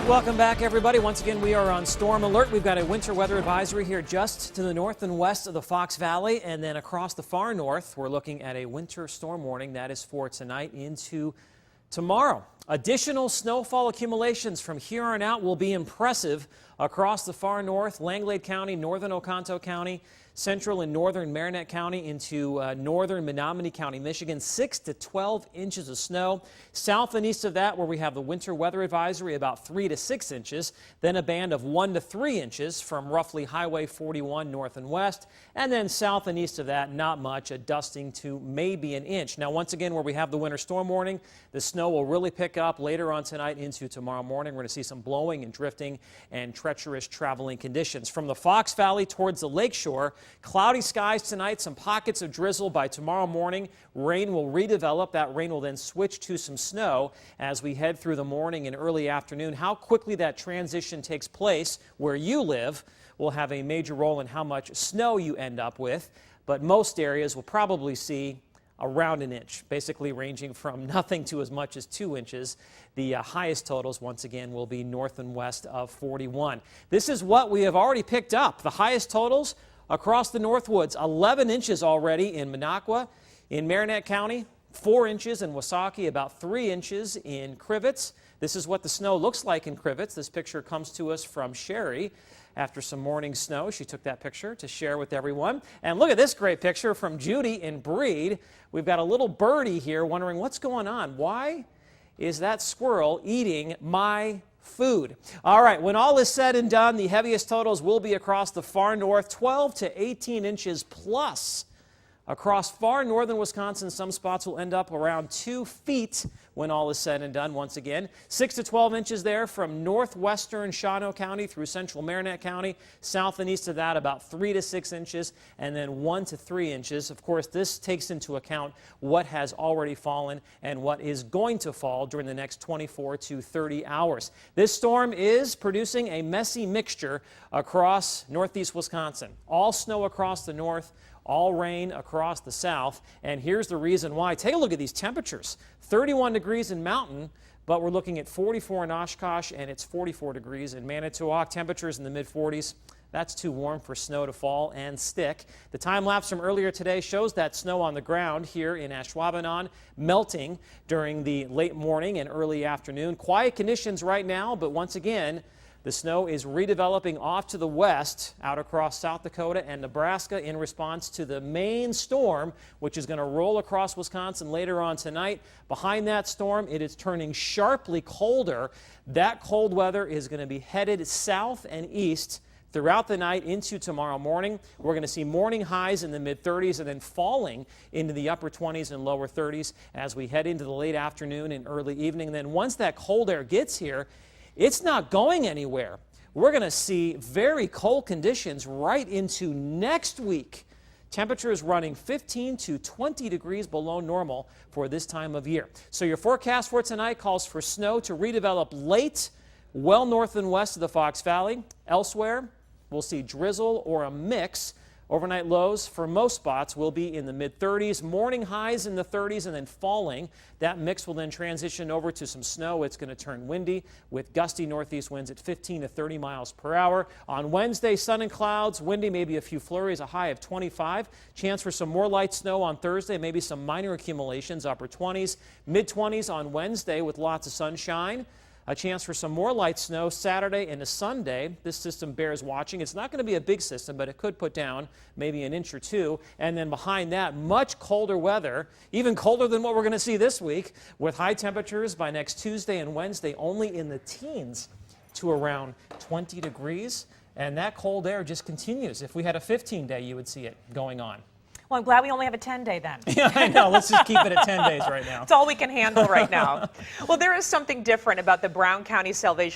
Welcome back, everybody. Once again, we are on storm alert. We've got a winter weather advisory here just to the north and west of the Fox Valley, and then across the far north, we're looking at a winter storm warning. That is for tonight into tomorrow. Additional snowfall accumulations from here on out will be impressive across the far north, Langlade County, northern Oconto County, central and northern Marinette County into northern Menominee County, Michigan. 6 to 12 inches of snow. South and east of that, where we have the winter weather advisory, about 3 to 6 inches. Then a band of 1 to 3 inches from roughly Highway 41 north and west. And then south and east of that, not much, a dusting to maybe an inch. Now, once again, where we have the winter storm warning, the snow will really pick up later on tonight into tomorrow morning. We're going to see some blowing and drifting and treacherous traveling conditions. From the Fox Valley towards the lakeshore, cloudy skies tonight, some pockets of drizzle. By tomorrow morning, rain will redevelop. That rain will then switch to some snow as we head through the morning and early afternoon. How quickly that transition takes place where you live will have a major role in how much snow you end up with, but most areas will probably see around an inch, basically ranging from nothing to as much as 2 inches. The highest totals, once again, will be north and west of 41. This is what we have already picked up. The highest totals across the Northwoods, 11 inches already in Minocqua. In Marinette County, 4 inches in Wasaki, about 3 inches in Crivets. This is what the snow looks like in Crivets. This picture comes to us from Sherry after some morning snow. She took that picture to share with everyone. And look at this great picture from Judy in Breed. We've got a little birdie here wondering what's going on. Why is that squirrel eating my food? All right, when all is said and done, the heaviest totals will be across the far north, 12 to 18 inches plus. Across far northern Wisconsin, some spots will end up around 2 feet when all is said and done. Once again, 6 to 12 inches there from northwestern Shawano County through central Marinette County. South and east of that, about 3 to 6 inches, and then 1 to 3 inches. Of course, this takes into account what has already fallen and what is going to fall during the next 24 to 30 hours. This storm is producing a messy mixture across northeast Wisconsin. All snow across the north, all rain across the south, and here's the reason why. Take a look at these temperatures. 31 degrees in Mountain, but we're looking at 44 in Oshkosh, and it's 44 degrees in Manitowoc. Temperatures in the mid-40s. That's too warm for snow to fall and stick. The time lapse from earlier today shows that snow on the ground here in Ashwaubenon melting during the late morning and early afternoon. Quiet conditions right now, but once again, the snow is redeveloping off to the west out across South Dakota and Nebraska in response to the main storm, which is going to roll across Wisconsin later on tonight. Behind that storm, it is turning sharply colder. That cold weather is going to be headed south and east throughout the night into tomorrow morning. We're going to see morning highs in the mid-30s and then falling into the upper 20s and lower 30s as we head into the late afternoon and early evening. And then once that cold air gets here, it's not going anywhere. We're going to see very cold conditions right into next week. Temperatures running 15 to 20 degrees below normal for this time of year. So your forecast for tonight calls for snow to redevelop late, well north and west of the Fox Valley. Elsewhere, we'll see drizzle or a mix. Overnight lows for most spots will be in the mid-30s, morning highs in the 30s, and then falling. That mix will then transition over to some snow. It's going to turn windy with gusty northeast winds at 15 to 30 miles per hour. On Wednesday, sun and clouds, windy, maybe a few flurries, a high of 25. Chance for some more light snow on Thursday, maybe some minor accumulations, upper 20s, mid-20s on Wednesday with lots of sunshine. A chance for some more light snow Saturday into Sunday. This system bears watching. It's not going to be a big system, but it could put down maybe an inch or two. And then behind that, much colder weather, even colder than what we're going to see this week, with high temperatures by next Tuesday and Wednesday only in the teens to around 20 degrees. And that cold air just continues. If we had a 15-day, you would see it going on. Well, I'm glad we only have a 10-day then. Yeah, I know. Let's just keep it at 10 days right now. It's all we can handle right now. Well, there is something different about the Brown County Salvation